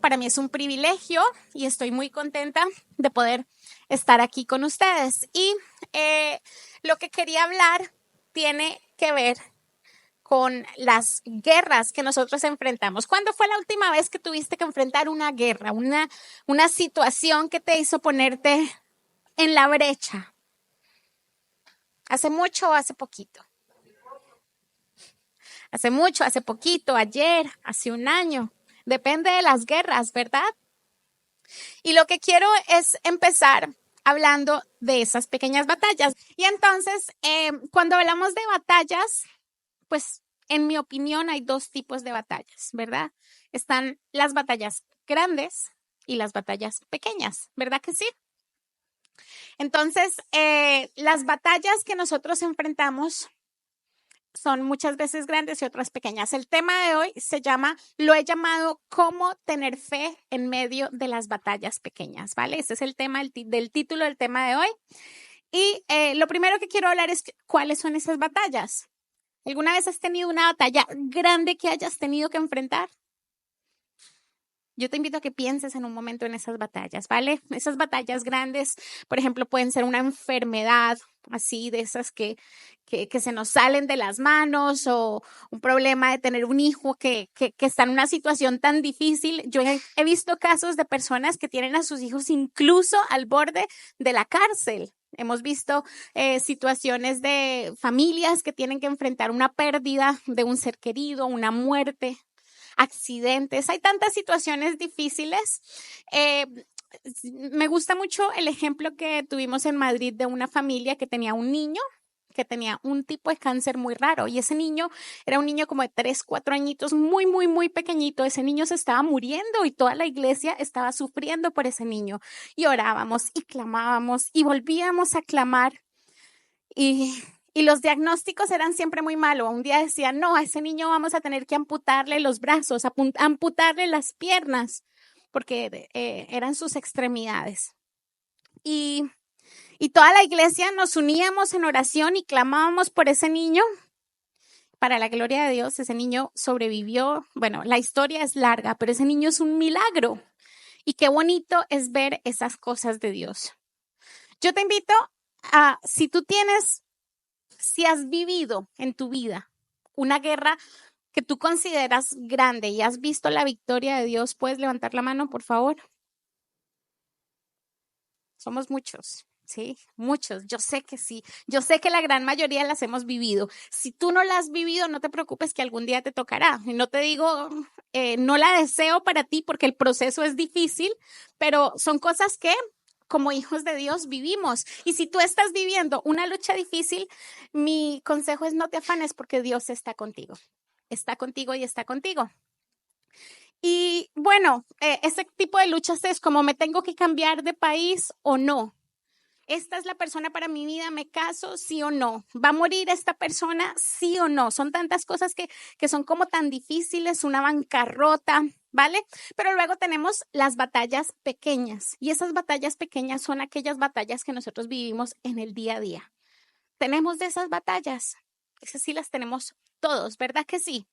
Para mí es un privilegio y estoy muy contenta de poder estar aquí con ustedes. Y lo que quería hablar tiene que ver con las guerras que nosotros enfrentamos. ¿Cuándo fue la última vez que tuviste que enfrentar una guerra, una situación que te hizo ponerte en la brecha? ¿Hace mucho o hace poquito? Hace mucho, hace poquito, ayer, hace un año. Depende de las guerras, ¿verdad? Y lo que quiero es empezar hablando de esas pequeñas batallas. Y entonces, cuando hablamos de batallas, pues en mi opinión hay dos tipos de batallas, ¿verdad? Están las batallas grandes y las batallas pequeñas, ¿verdad que sí? Entonces, las batallas que nosotros enfrentamos son muchas veces grandes y otras pequeñas. El tema de hoy lo he llamado cómo tener fe en medio de las batallas pequeñas, ¿vale? Ese es el tema del título del tema de hoy. Y lo primero que quiero hablar es cuáles son esas batallas. ¿Alguna vez has tenido una batalla grande que hayas tenido que enfrentar? Yo te invito a que pienses en un momento en esas batallas, ¿vale? Esas batallas grandes, por ejemplo, pueden ser una enfermedad, así de esas que se nos salen de las manos, o un problema de tener un hijo que está en una situación tan difícil. Yo he visto casos de personas que tienen a sus hijos incluso al borde de la cárcel. Hemos visto situaciones de familias que tienen que enfrentar una pérdida de un ser querido, una muerte, accidentes. Hay tantas situaciones difíciles. Me gusta mucho el ejemplo que tuvimos en Madrid de una familia que tenía un niño que tenía un tipo de cáncer muy raro, y ese niño era un niño como de 3, 4 añitos, muy, muy, muy pequeñito. Ese niño se estaba muriendo y toda la iglesia estaba sufriendo por ese niño, y orábamos y clamábamos y volvíamos a clamar, y los diagnósticos eran siempre muy malos. Un día decían, no, a ese niño vamos a tener que amputarle los brazos, amputarle las piernas, porque eran sus extremidades. Y toda la iglesia nos uníamos en oración y clamábamos por ese niño. Para la gloria de Dios, ese niño sobrevivió. Bueno, la historia es larga, pero ese niño es un milagro. Y qué bonito es ver esas cosas de Dios. Yo te invito a, si has vivido en tu vida una guerra que tú consideras grande y has visto la victoria de Dios, ¿puedes levantar la mano, por favor? Somos muchos, ¿sí? Muchos. Yo sé que sí. Yo sé que la gran mayoría las hemos vivido. Si tú no la has vivido, no te preocupes, que algún día te tocará. Y no te digo, no la deseo para ti porque el proceso es difícil, pero son cosas que como hijos de Dios vivimos. Y si tú estás viviendo una lucha difícil, mi consejo es no te afanes, porque Dios está contigo. Está contigo y está contigo. Y bueno, ese tipo de luchas es como, ¿me tengo que cambiar de país o no? ¿Esta es la persona para mi vida? ¿Me caso? ¿Sí o no? ¿Va a morir esta persona? ¿Sí o no? Son tantas cosas que son como tan difíciles, una bancarrota, ¿vale? Pero luego tenemos las batallas pequeñas, y esas batallas pequeñas son aquellas batallas que nosotros vivimos en el día a día. Tenemos de esas batallas, esas sí las tenemos todos, ¿verdad que sí?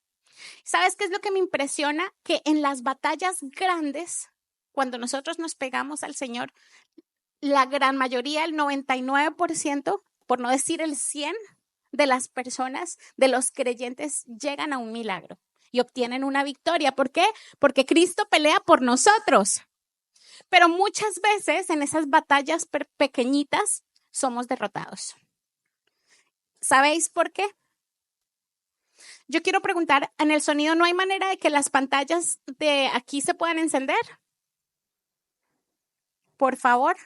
¿Sabes qué es lo que me impresiona? Que en las batallas grandes, cuando nosotros nos pegamos al Señor, la gran mayoría, el 99%, por no decir el 100%, de las personas, de los creyentes, llegan a un milagro y obtienen una victoria. ¿Por qué? Porque Cristo pelea por nosotros. Pero muchas veces en esas batallas pequeñitas somos derrotados. ¿Sabéis por qué? Yo quiero preguntar, ¿en el sonido no hay manera de que las pantallas de aquí se puedan encender? Por favor.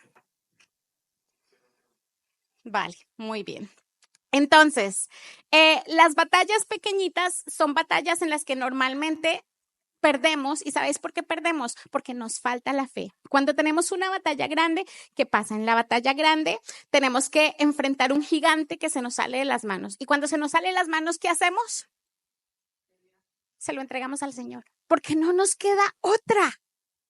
Vale, muy bien. Entonces, las batallas pequeñitas son batallas en las que normalmente perdemos. ¿Y sabéis por qué perdemos? Porque nos falta la fe. Cuando tenemos una batalla grande, ¿qué pasa? En la batalla grande tenemos que enfrentar un gigante que se nos sale de las manos. Y cuando se nos sale de las manos, ¿qué hacemos? Se lo entregamos al Señor, porque no nos queda otra.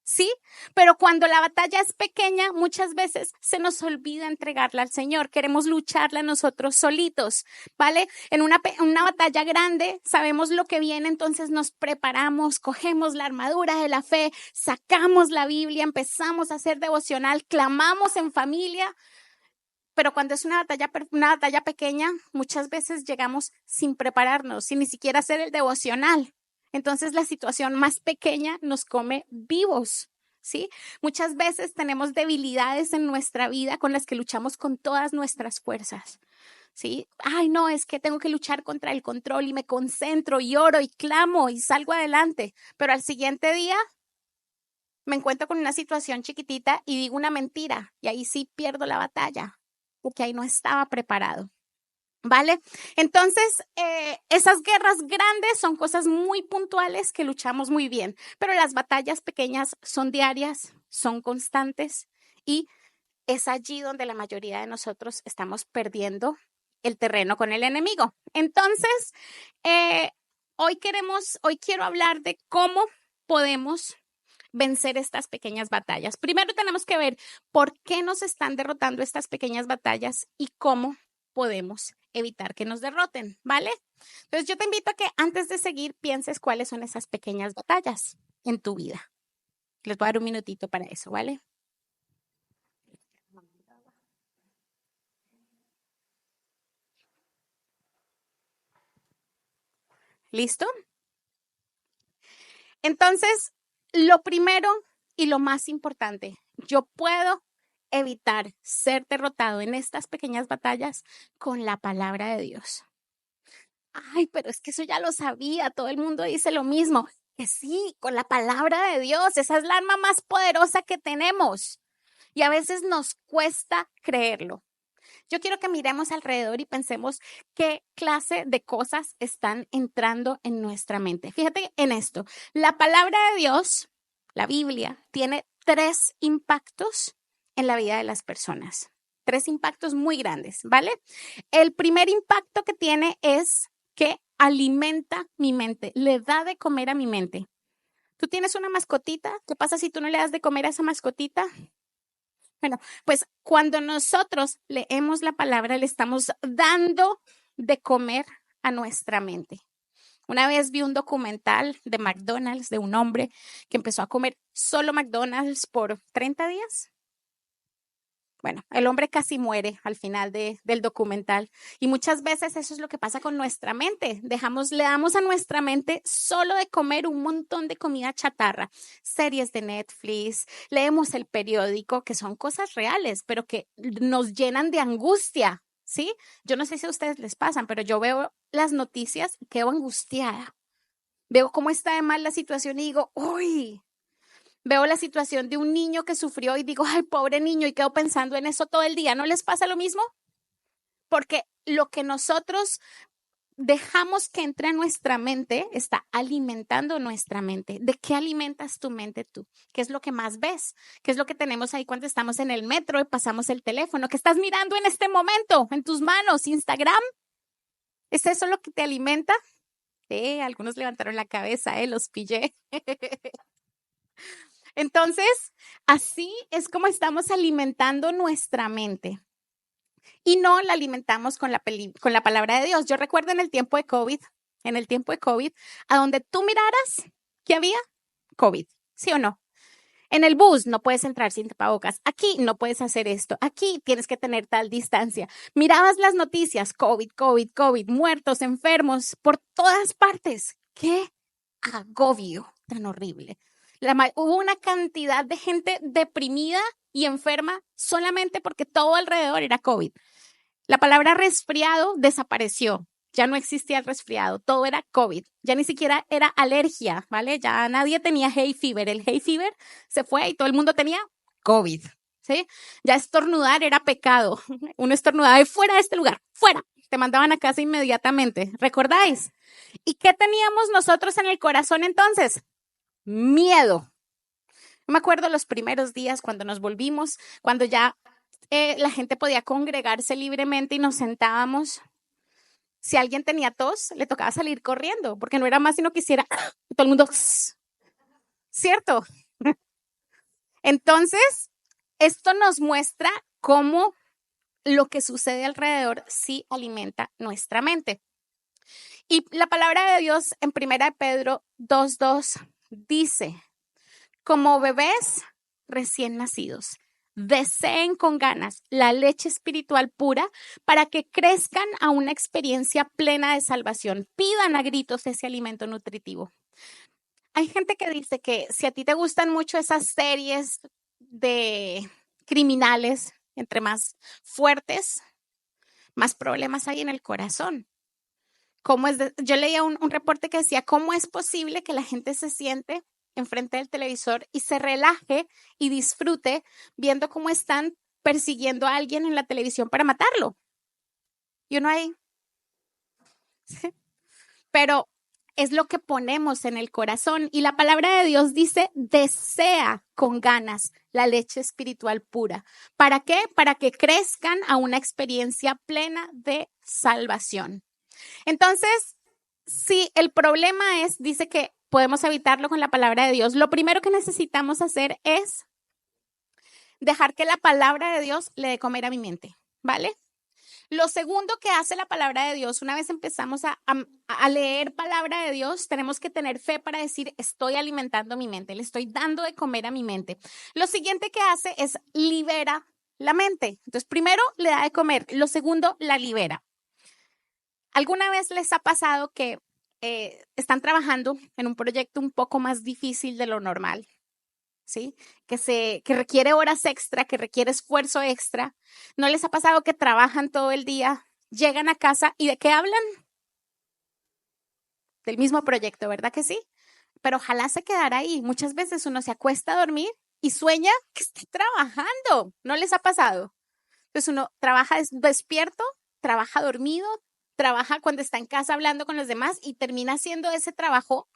¿sí? Pero cuando la batalla es pequeña, muchas veces se nos olvida entregarla al Señor. Queremos lucharla nosotros solitos, ¿vale? En una batalla grande sabemos lo que viene, entonces nos preparamos, cogemos la armadura de la fe, sacamos la Biblia, empezamos a hacer devocional, clamamos en familia. Pero cuando es una batalla pequeña, muchas veces llegamos sin prepararnos, sin ni siquiera hacer el devocional. Entonces la situación más pequeña nos come vivos, ¿sí? Muchas veces tenemos debilidades en nuestra vida con las que luchamos con todas nuestras fuerzas, ¿sí? Ay, no, es que tengo que luchar contra el control y me concentro y oro y clamo y salgo adelante. Pero al siguiente día me encuentro con una situación chiquitita y digo una mentira y ahí sí pierdo la batalla porque ahí no estaba preparado. ¿Vale? Entonces, esas guerras grandes son cosas muy puntuales que luchamos muy bien, pero las batallas pequeñas son diarias, son constantes y es allí donde la mayoría de nosotros estamos perdiendo el terreno con el enemigo. Entonces, eh, hoy quiero hablar de cómo podemos vencer estas pequeñas batallas. Primero tenemos que ver por qué nos están derrotando estas pequeñas batallas y cómo podemos evitar que nos derroten, ¿vale? Entonces yo te invito a que antes de seguir pienses cuáles son esas pequeñas batallas en tu vida. Les voy a dar un minutito para eso, ¿vale? ¿Listo? Entonces, lo primero y lo más importante, yo puedo evitar ser derrotado en estas pequeñas batallas con la palabra de Dios. Ay, pero es que eso ya lo sabía, todo el mundo dice lo mismo. Que sí, con la palabra de Dios, esa es la arma más poderosa que tenemos. Y a veces nos cuesta creerlo. Yo quiero que miremos alrededor y pensemos qué clase de cosas están entrando en nuestra mente. Fíjate en esto. La palabra de Dios, la Biblia, tiene 3 impactos en la vida de las personas. 3 impactos muy grandes, ¿vale? El primer impacto que tiene es que alimenta mi mente, le da de comer a mi mente. ¿Tú tienes una mascotita? ¿Qué pasa si tú no le das de comer a esa mascotita? Bueno, pues cuando nosotros leemos la palabra, le estamos dando de comer a nuestra mente. Una vez vi un documental de McDonald's de un hombre que empezó a comer solo McDonald's por 30 días. Bueno, el hombre casi muere al final del documental y muchas veces eso es lo que pasa con nuestra mente. Le damos a nuestra mente solo de comer un montón de comida chatarra, series de Netflix, leemos el periódico, que son cosas reales, pero que nos llenan de angustia, ¿sí? Yo no sé si a ustedes les pasan, pero yo veo las noticias y quedo angustiada. Veo cómo está de mal la situación y digo, uy. Veo la situación de un niño que sufrió y digo, ay, pobre niño, y quedo pensando en eso todo el día. ¿No les pasa lo mismo? Porque lo que nosotros dejamos que entre a nuestra mente está alimentando nuestra mente. ¿De qué alimentas tu mente tú? ¿Qué es lo que más ves? ¿Qué es lo que tenemos ahí cuando estamos en el metro y pasamos el teléfono? ¿Qué estás mirando en este momento en tus manos? ¿Instagram? ¿Es eso lo que te alimenta? Algunos levantaron la cabeza, los pillé. Entonces, así es como estamos alimentando nuestra mente y no la alimentamos con la palabra de Dios. Yo recuerdo en el tiempo de COVID, a donde tú miraras que había COVID, ¿sí o no? En el bus no puedes entrar sin tapabocas. Aquí no puedes hacer esto. Aquí tienes que tener tal distancia. Mirabas las noticias, COVID, COVID, COVID, muertos, enfermos, por todas partes. ¡Qué agobio tan horrible! Hubo una cantidad de gente deprimida y enferma solamente porque todo alrededor era COVID. La palabra resfriado desapareció. Ya no existía el resfriado, todo era COVID. Ya ni siquiera era alergia, ¿vale? Ya nadie tenía hay fever. El hay fever se fue y todo el mundo tenía COVID, ¿sí? Ya estornudar era pecado. Uno estornudaba y fuera de este lugar, fuera. Te mandaban a casa inmediatamente. ¿Recordáis? ¿Y qué teníamos nosotros en el corazón entonces? Miedo. Me acuerdo los primeros días cuando nos volvimos, cuando ya la gente podía congregarse libremente y nos sentábamos. Si alguien tenía tos, le tocaba salir corriendo, porque no era más sino que hiciera todo el mundo, ¿cierto? Entonces, esto nos muestra cómo lo que sucede alrededor sí alimenta nuestra mente. Y la palabra de Dios en 1 Pedro 2:2 dice, como bebés recién nacidos, deseen con ganas la leche espiritual pura para que crezcan a una experiencia plena de salvación. Pidan a gritos ese alimento nutritivo. Hay gente que dice que si a ti te gustan mucho esas series de criminales, entre más fuertes, más problemas hay en el corazón. Yo leía un reporte que decía, ¿cómo es posible que la gente se siente enfrente del televisor y se relaje y disfrute viendo cómo están persiguiendo a alguien en la televisión para matarlo? Y uno ahí, pero es lo que ponemos en el corazón. Y la palabra de Dios dice, desea con ganas la leche espiritual pura. ¿Para qué? Para que crezcan a una experiencia plena de salvación. Entonces, si el problema es, dice que podemos evitarlo con la palabra de Dios, lo primero que necesitamos hacer es dejar que la palabra de Dios le dé comer a mi mente, ¿vale? Lo segundo que hace la palabra de Dios, una vez empezamos a leer palabra de Dios, tenemos que tener fe para decir, estoy alimentando mi mente, le estoy dando de comer a mi mente. Lo siguiente que hace es libera la mente. Entonces, primero le da de comer, lo segundo la libera. ¿Alguna vez les ha pasado que están trabajando en un proyecto un poco más difícil de lo normal? ¿Sí? Que requiere horas extra, que requiere esfuerzo extra. ¿No les ha pasado que trabajan todo el día, llegan a casa y de qué hablan? Del mismo proyecto, ¿verdad que sí? Pero ojalá se quedara ahí. Muchas veces uno se acuesta a dormir y sueña que está trabajando. ¿No les ha pasado? Entonces uno trabaja despierto, trabaja dormido, trabaja cuando está en casa hablando con los demás y termina haciendo ese trabajo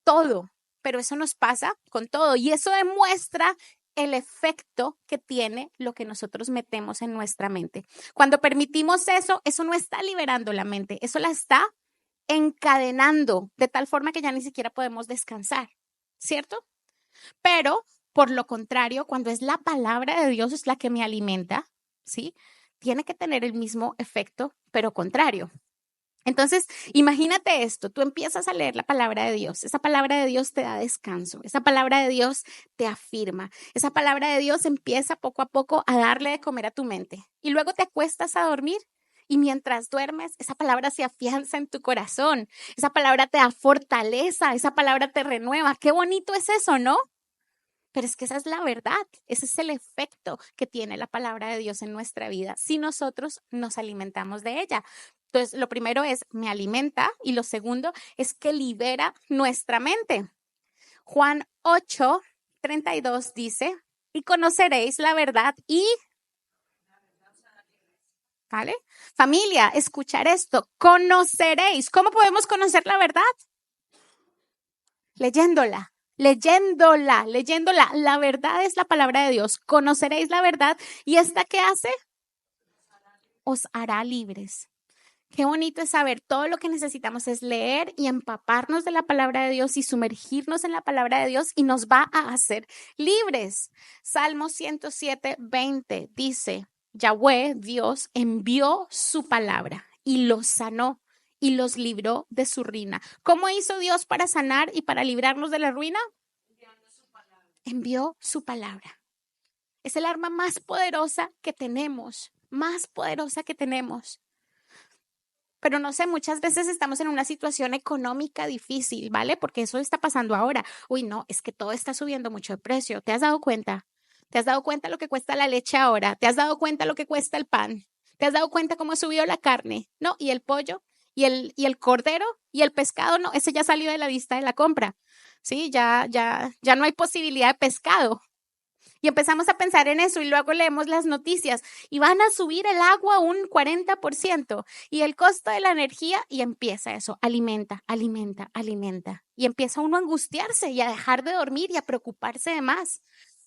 todo. Pero eso nos pasa con todo y eso demuestra el efecto que tiene lo que nosotros metemos en nuestra mente. Cuando permitimos eso, eso no está liberando la mente, eso la está encadenando de tal forma que ya ni siquiera podemos descansar, ¿cierto? Pero por lo contrario, cuando es la palabra de Dios es la que me alimenta, ¿sí? Tiene que tener el mismo efecto, pero contrario. Entonces, imagínate esto, tú empiezas a leer la palabra de Dios, esa palabra de Dios te da descanso, esa palabra de Dios te afirma, esa palabra de Dios empieza poco a poco a darle de comer a tu mente y luego te acuestas a dormir y mientras duermes, esa palabra se afianza en tu corazón, esa palabra te da fortaleza, esa palabra te renueva. Qué bonito es eso, ¿no? Pero es que esa es la verdad, ese es el efecto que tiene la palabra de Dios en nuestra vida si nosotros nos alimentamos de ella. Entonces, lo primero es, me alimenta y lo segundo es que libera nuestra mente. Juan 8:32 dice, y conoceréis la verdad y... ¿Vale? Familia, escuchar esto, conoceréis. ¿Cómo podemos conocer la verdad? Leyéndola. Leyéndola. La verdad es la palabra de Dios. Conoceréis la verdad. ¿Y esta qué hace? Os hará libres. Qué bonito es saber, todo lo que necesitamos es leer y empaparnos de la palabra de Dios y sumergirnos en la palabra de Dios y nos va a hacer libres. Salmo 107:20 dice, Yahweh, Dios, envió su palabra y los sanó y los libró de su ruina. ¿Cómo hizo Dios para sanar y para librarnos de la ruina? Envió su palabra. Es el arma más poderosa que tenemos, más poderosa que tenemos. Pero no sé, muchas veces estamos en una situación económica difícil, ¿vale? Porque eso está pasando ahora. Uy, no, es que todo está subiendo mucho de precio. ¿Te has dado cuenta? ¿Te has dado cuenta lo que cuesta la leche ahora? ¿Te has dado cuenta lo que cuesta el pan? ¿Te has dado cuenta cómo ha subido la carne? No, y el pollo, y el cordero, y el pescado, no, ese ya salió de la lista de la compra. Sí, ya no hay posibilidad de pescado. Y empezamos a pensar en eso y luego leemos las noticias y van a subir el agua un 40% y el costo de la energía y empieza eso, alimenta. Y empieza uno a angustiarse y a dejar de dormir y a preocuparse de más.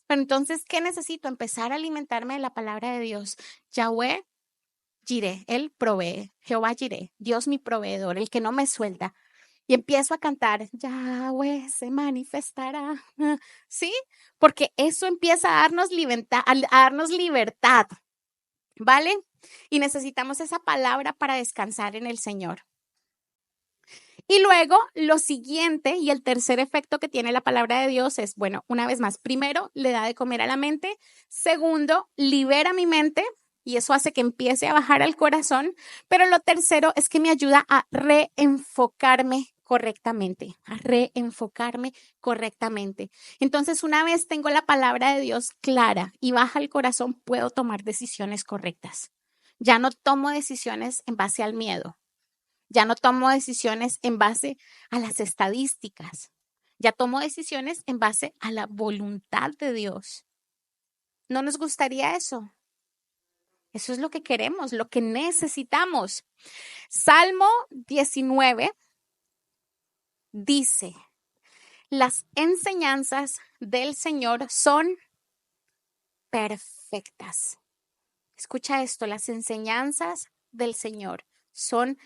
Pero entonces, ¿qué necesito? Empezar a alimentarme de la palabra de Dios. Yahweh Jireh, Él provee. Jehová Jireh, Dios mi proveedor, el que no me suelta. y empiezo a cantar, Yahweh se manifestará, ¿sí? Porque eso empieza a darnos libertad, ¿vale? Y necesitamos esa palabra para descansar en el Señor. Y luego, lo siguiente y el tercer efecto que tiene la palabra de Dios es, bueno, una vez más, primero, le da de comer a la mente. Segundo, libera mi mente y eso hace que empiece a bajar al corazón. Pero lo tercero es que me ayuda a reenfocarme correctamente, Entonces, una vez tengo la palabra de Dios clara y baja el corazón, puedo tomar decisiones correctas. Ya no tomo decisiones en base al miedo. Ya no tomo decisiones en base a las estadísticas. Ya tomo decisiones en base a la voluntad de Dios. ¿No nos gustaría eso? Eso es lo que queremos, lo que necesitamos. Salmo 19 dice, las enseñanzas del Señor son perfectas. Escucha esto, las enseñanzas del Señor son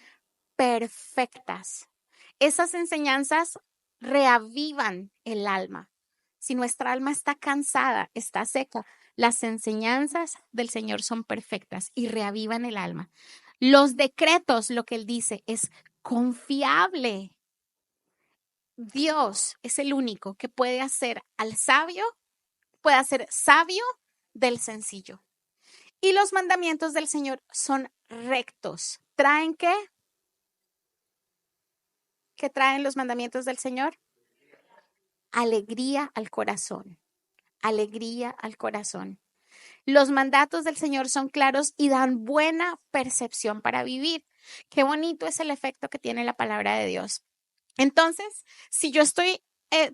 perfectas. Esas enseñanzas reavivan el alma. Si nuestra alma está cansada, está seca, las enseñanzas del Señor son perfectas y reavivan el alma. Los decretos, lo que Él dice, es confiable. Dios es el único que puede hacer sabio del sencillo. Y los mandamientos del Señor son rectos. ¿Traen qué? ¿Qué traen los mandamientos del Señor? Alegría al corazón. Alegría al corazón. Los mandatos del Señor son claros y dan buena percepción para vivir. Qué bonito es el efecto que tiene la palabra de Dios. Entonces, si yo estoy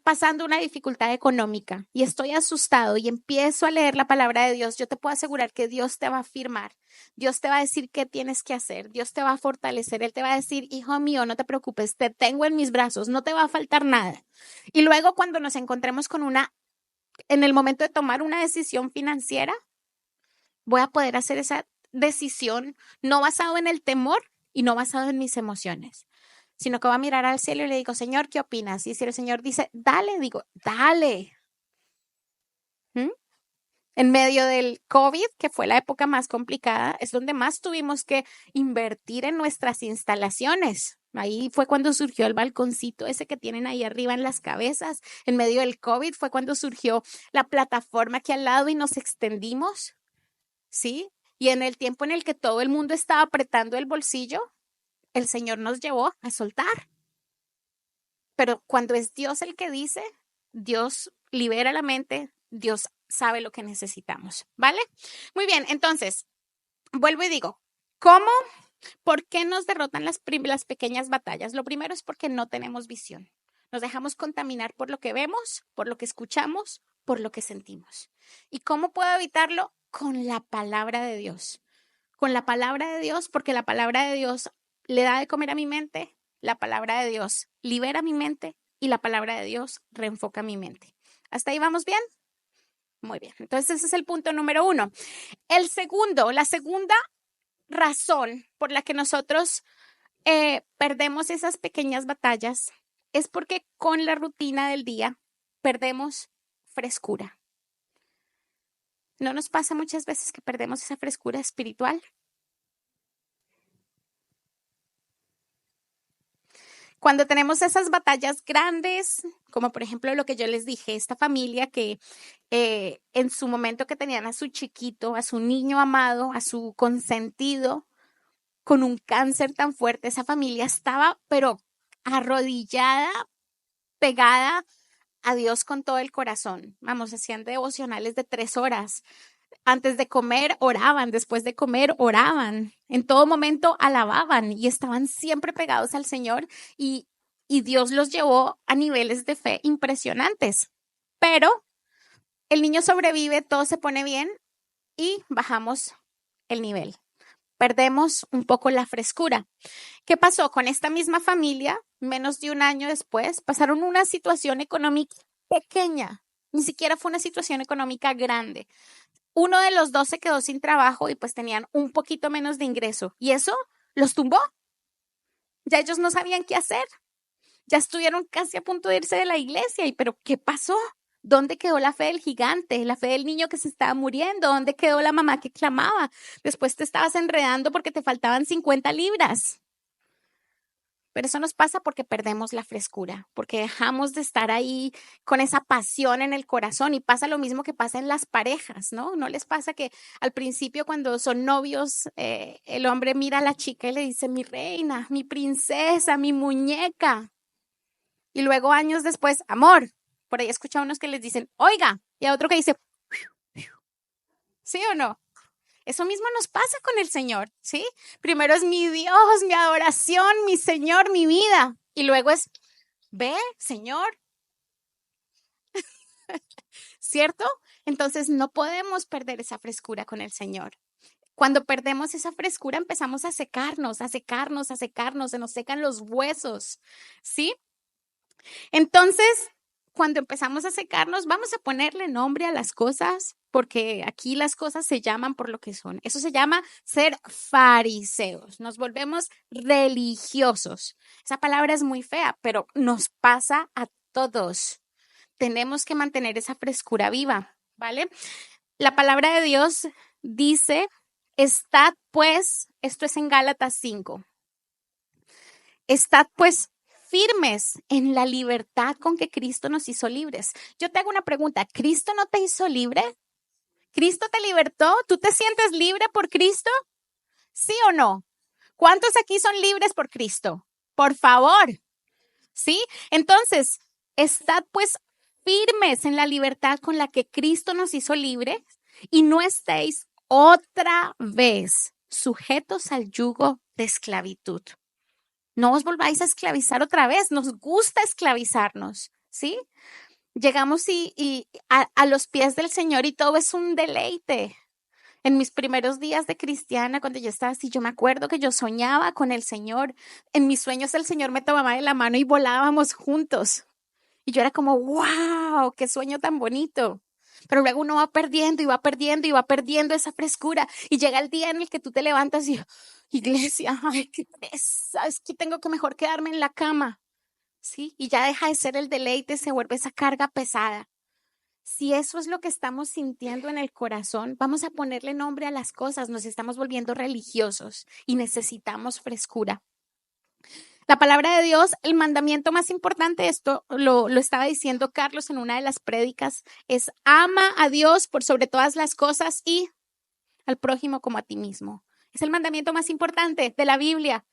pasando una dificultad económica y estoy asustado y empiezo a leer la palabra de Dios, yo te puedo asegurar que Dios te va a afirmar, Dios te va a decir qué tienes que hacer, Dios te va a fortalecer, Él te va a decir, hijo mío, no te preocupes, te tengo en mis brazos, no te va a faltar nada. Y luego cuando nos encontremos en el momento de tomar una decisión financiera, voy a poder hacer esa decisión no basado en el temor y no basado en mis emociones, sino que voy a mirar al cielo y le digo, Señor, ¿qué opinas? Y si el Señor dice, dale, digo, dale. ¿Mm? En medio del COVID, que fue la época más complicada, es donde más tuvimos que invertir en nuestras instalaciones. Ahí fue cuando surgió el balconcito ese que tienen ahí arriba en las cabezas. En medio del COVID fue cuando surgió la plataforma aquí al lado y nos extendimos, ¿sí? Y en el tiempo en el que todo el mundo estaba apretando el bolsillo, el Señor nos llevó a soltar. Pero cuando es Dios el que dice, Dios libera la mente, Dios sabe lo que necesitamos, ¿vale? Muy bien, entonces, vuelvo y digo, ¿cómo? ¿Por qué nos derrotan las pequeñas batallas? Lo primero es porque no tenemos visión. Nos dejamos contaminar por lo que vemos, por lo que escuchamos, por lo que sentimos. ¿Y cómo puedo evitarlo? Con la palabra de Dios. Con la palabra de Dios, porque la palabra de Dios le da de comer a mi mente, la palabra de Dios libera mi mente y la palabra de Dios reenfoca mi mente. ¿Hasta ahí vamos bien? Muy bien. Entonces ese es el punto número 1. La segunda razón por la que nosotros perdemos esas pequeñas batallas es porque con la rutina del día perdemos frescura. ¿No nos pasa muchas veces que perdemos esa frescura espiritual? Cuando tenemos esas batallas grandes, como por ejemplo lo que yo les dije, esta familia que en su momento que tenían a su chiquito, a su niño amado, a su consentido, con un cáncer tan fuerte, esa familia estaba pero arrodillada, pegada a Dios con todo el corazón. Vamos, hacían devocionales de 3 horas. Antes de comer oraban, después de comer oraban, en todo momento alababan y estaban siempre pegados al Señor y Dios los llevó a niveles de fe impresionantes. Pero el niño sobrevive, todo se pone bien y bajamos el nivel. Perdemos un poco la frescura. ¿Qué pasó con esta misma familia? Menos de un año después, pasaron una situación económica pequeña, ni siquiera fue una situación económica grande. Uno de los dos se quedó sin trabajo y pues tenían un poquito menos de ingreso y eso los tumbó. Ya ellos no sabían qué hacer. Ya estuvieron casi a punto de irse de la iglesia. ¿Pero qué pasó? ¿Dónde quedó la fe del gigante? La fe del niño que se estaba muriendo. ¿Dónde quedó la mamá que clamaba? Después te estabas enredando porque te faltaban 50 libras. Pero eso nos pasa porque perdemos la frescura, porque dejamos de estar ahí con esa pasión en el corazón. Y pasa lo mismo que pasa en las parejas, ¿no? ¿No les pasa que al principio cuando son novios, el hombre mira a la chica y le dice, mi reina, mi princesa, mi muñeca? Y luego años después, amor. Por ahí he escuchado unos que les dicen, oiga, y a otro que dice, ¿sí o no? Eso mismo nos pasa con el Señor, ¿sí? Primero es mi Dios, mi adoración, mi Señor, mi vida. Y luego es, ve, Señor, ¿cierto? Entonces no podemos perder esa frescura con el Señor. Cuando perdemos esa frescura empezamos a secarnos, a secarnos, a secarnos, se nos secan los huesos, ¿sí? Entonces, cuando empezamos a secarnos, vamos a ponerle nombre a las cosas, porque aquí las cosas se llaman por lo que son. Eso se llama ser fariseos. Nos volvemos religiosos. Esa palabra es muy fea, pero nos pasa a todos. Tenemos que mantener esa frescura viva, ¿vale? La palabra de Dios dice, estad pues, esto es en Gálatas 5, estad pues firmes en la libertad con que Cristo nos hizo libres. Yo te hago una pregunta, ¿Cristo no te hizo libre? ¿Cristo te libertó? ¿Tú te sientes libre por Cristo? ¿Sí o no? ¿Cuántos aquí son libres por Cristo? Por favor, ¿sí? Entonces, estad pues firmes en la libertad con la que Cristo nos hizo libres y no estéis otra vez sujetos al yugo de esclavitud. No os volváis a esclavizar otra vez. Nos gusta esclavizarnos, ¿sí? Llegamos y a los pies del Señor y todo es un deleite. En mis primeros días de cristiana, cuando yo estaba así, yo me acuerdo que yo soñaba con el Señor. En mis sueños el Señor me tomaba de la mano y volábamos juntos. Y yo era como, wow, qué sueño tan bonito. Pero luego uno va perdiendo y va perdiendo y va perdiendo esa frescura. Y llega el día en el que tú te levantas y, iglesia, ay, qué pereza, es que tengo que mejor quedarme en la cama. ¿Sí? Y ya deja de ser el deleite, se vuelve esa carga pesada. Si eso es lo que estamos sintiendo en el corazón, vamos a ponerle nombre a las cosas. Nos estamos volviendo religiosos y necesitamos frescura. La palabra de Dios, el mandamiento más importante, esto lo estaba diciendo Carlos en una de las prédicas, es ama a Dios por sobre todas las cosas y al prójimo como a ti mismo. Es el mandamiento más importante de la Biblia.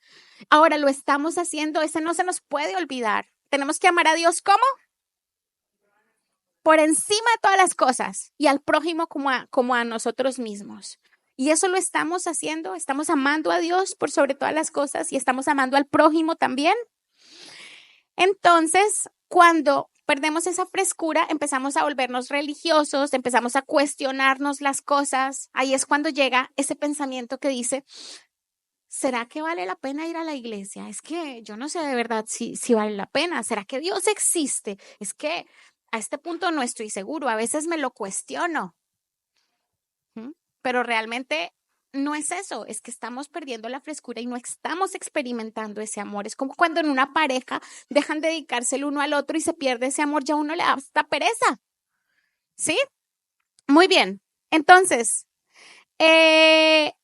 Ahora lo estamos haciendo, ese no se nos puede olvidar. Tenemos que amar a Dios ¿cómo? Por encima de todas las cosas y al prójimo como a nosotros mismos. Y eso lo estamos haciendo, estamos amando a Dios por sobre todas las cosas y estamos amando al prójimo también. Entonces, cuando perdemos esa frescura, empezamos a volvernos religiosos, empezamos a cuestionarnos las cosas. Ahí es cuando llega ese pensamiento que dice, ¿será que vale la pena ir a la iglesia? Es que yo no sé de verdad si vale la pena. ¿Será que Dios existe? Es que a este punto no estoy seguro. A veces me lo cuestiono. ¿Mm? Pero realmente no es eso, es que estamos perdiendo la frescura y no estamos experimentando ese amor. Es como cuando en una pareja dejan de dedicarse el uno al otro y se pierde ese amor, ya uno le da hasta pereza. ¿Sí? Muy bien. Entonces, eh,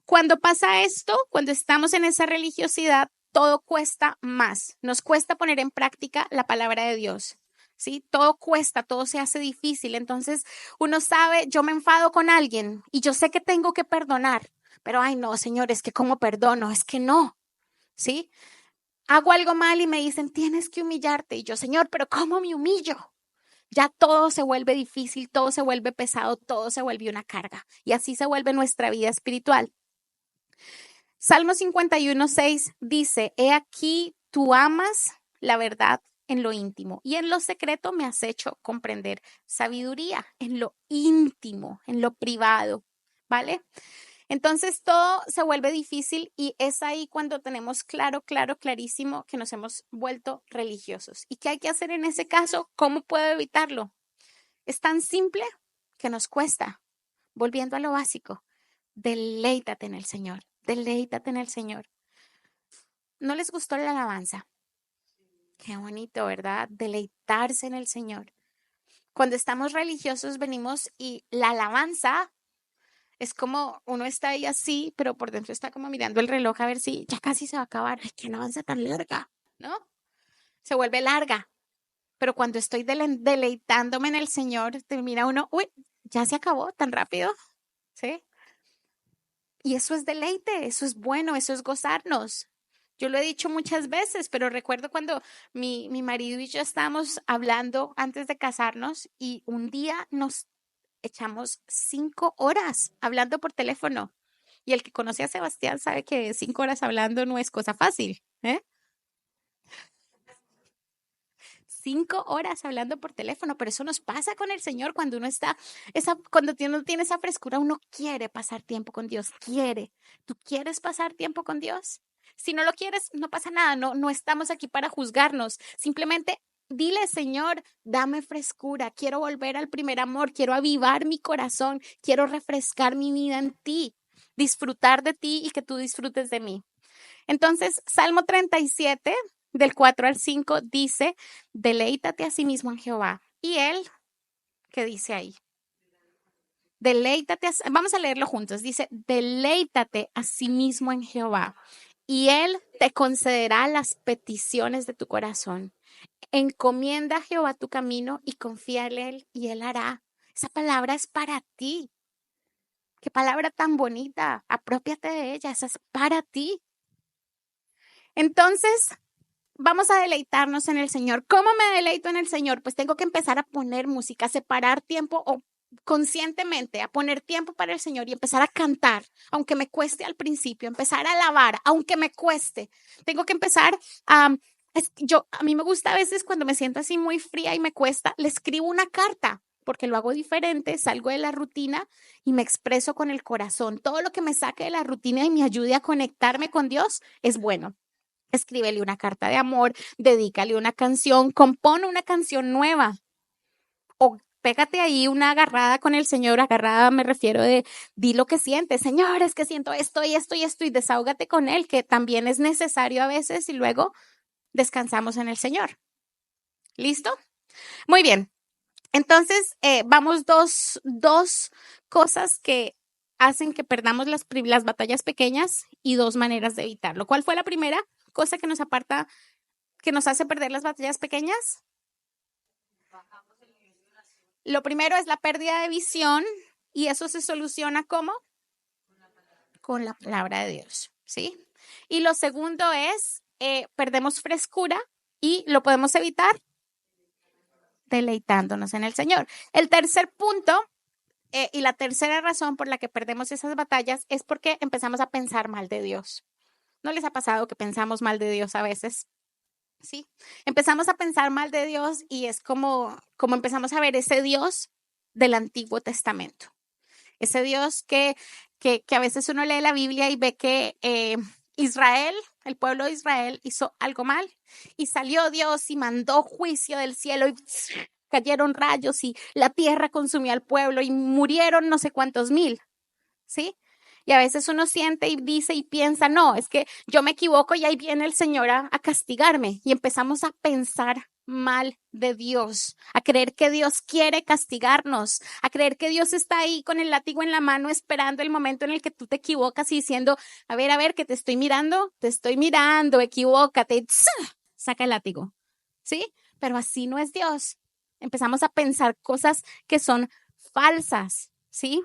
cuando pasa esto, cuando estamos en esa religiosidad, todo cuesta más. Nos cuesta poner en práctica la palabra de Dios. ¿Sí? Todo cuesta, todo se hace difícil. Entonces, uno sabe, yo me enfado con alguien y yo sé que tengo que perdonar, pero ay, no, Señor, es que ¿cómo perdono? Es que no. ¿Sí? Hago algo mal y me dicen, tienes que humillarte. Y yo, Señor, pero ¿cómo me humillo? Ya todo se vuelve difícil, todo se vuelve pesado, todo se vuelve una carga. Y así se vuelve nuestra vida espiritual. Salmo 51:6 dice, he aquí, tú amas la verdad en lo íntimo y en lo secreto me has hecho comprender sabiduría en lo íntimo, en lo privado, ¿vale? Entonces todo se vuelve difícil y es ahí cuando tenemos clarísimo que nos hemos vuelto religiosos. ¿Y qué hay que hacer en ese caso? ¿Cómo puedo evitarlo? Es tan simple que nos cuesta. Volviendo a lo básico, deleítate en el Señor, deleítate en el Señor. ¿No les gustó la alabanza? Qué bonito, ¿verdad? Deleitarse en el Señor. Cuando estamos religiosos venimos y la alabanza es como uno está ahí así, pero por dentro está como mirando el reloj a ver si ya casi se va a acabar. Ay, qué alabanza tan larga, ¿no? Se vuelve larga. Pero cuando estoy deleitándome en el Señor, te mira uno, uy, ya se acabó tan rápido, ¿sí? Y eso es deleite, eso es bueno, eso es gozarnos. Yo lo he dicho muchas veces, pero recuerdo cuando mi marido y yo estábamos hablando antes de casarnos y un día nos echamos 5 horas hablando por teléfono. Y el que conoce a Sebastián sabe que 5 horas hablando no es cosa fácil, ¿eh? 5 horas hablando por teléfono, pero eso nos pasa con el Señor cuando uno está, cuando uno tiene esa frescura, uno quiere pasar tiempo con Dios, quiere. ¿Tú quieres pasar tiempo con Dios? Si no lo quieres, no pasa nada, no estamos aquí para juzgarnos, simplemente dile, Señor, dame frescura, quiero volver al primer amor, quiero avivar mi corazón, quiero refrescar mi vida en ti, disfrutar de ti y que tú disfrutes de mí. Entonces, Salmo 37, del 4 al 5, dice, deleítate a sí mismo en Jehová. Y él, ¿qué dice ahí? Vamos a leerlo juntos. Dice, deleítate a sí mismo en Jehová y él te concederá las peticiones de tu corazón. Encomienda a Jehová tu camino y confía en él y él hará. Esa palabra es para ti. Qué palabra tan bonita. Apropiate de ella. Esa es para ti. Entonces, vamos a deleitarnos en el Señor. ¿Cómo me deleito en el Señor? Pues tengo que empezar a poner música, separar tiempo o conscientemente a poner tiempo para el Señor y empezar a cantar, aunque me cueste al principio, empezar a alabar, aunque me cueste. Tengo que empezar a... a mí me gusta a veces cuando me siento así muy fría y me cuesta, le escribo una carta porque lo hago diferente, salgo de la rutina y me expreso con el corazón. Todo lo que me saque de la rutina y me ayude a conectarme con Dios es bueno. Escríbele una carta de amor, dedícale una canción, compone una canción nueva o pégate ahí una agarrada con el Señor. Agarrada me refiero de di lo que sientes. Señor, es que siento esto y esto y esto y desahógate con Él, que también es necesario a veces y luego descansamos en el Señor. ¿Listo? Muy bien. Entonces, vamos dos cosas que hacen que perdamos las batallas pequeñas y dos maneras de evitarlo. ¿Cuál fue la primera cosa que nos aparta, que nos hace perder las batallas pequeñas? Lo primero es la pérdida de visión y eso se soluciona ¿cómo? Con la palabra de Dios, ¿sí? Y lo segundo es, perdemos frescura y lo podemos evitar deleitándonos en el Señor. El tercer punto y la tercera razón por la que perdemos esas batallas es porque empezamos a pensar mal de Dios. ¿No les ha pasado que pensamos mal de Dios a veces? Sí, empezamos a pensar mal de Dios y es como empezamos a ver ese Dios del Antiguo Testamento. Ese Dios que a veces uno lee la Biblia y ve que Israel, el pueblo de Israel, hizo algo mal y salió Dios y mandó juicio del cielo y cayeron rayos y la tierra consumió al pueblo y murieron no sé cuántos mil, ¿sí? Y a veces uno siente y dice y piensa, no, es que yo me equivoco y ahí viene el Señor a castigarme. Y empezamos a pensar mal de Dios, a creer que Dios quiere castigarnos, a creer que Dios está ahí con el látigo en la mano esperando el momento en el que tú te equivocas y diciendo, a ver, que te estoy mirando, equivócate, y saca el látigo, ¿sí? Pero así no es Dios. Empezamos a pensar cosas que son falsas, ¿sí?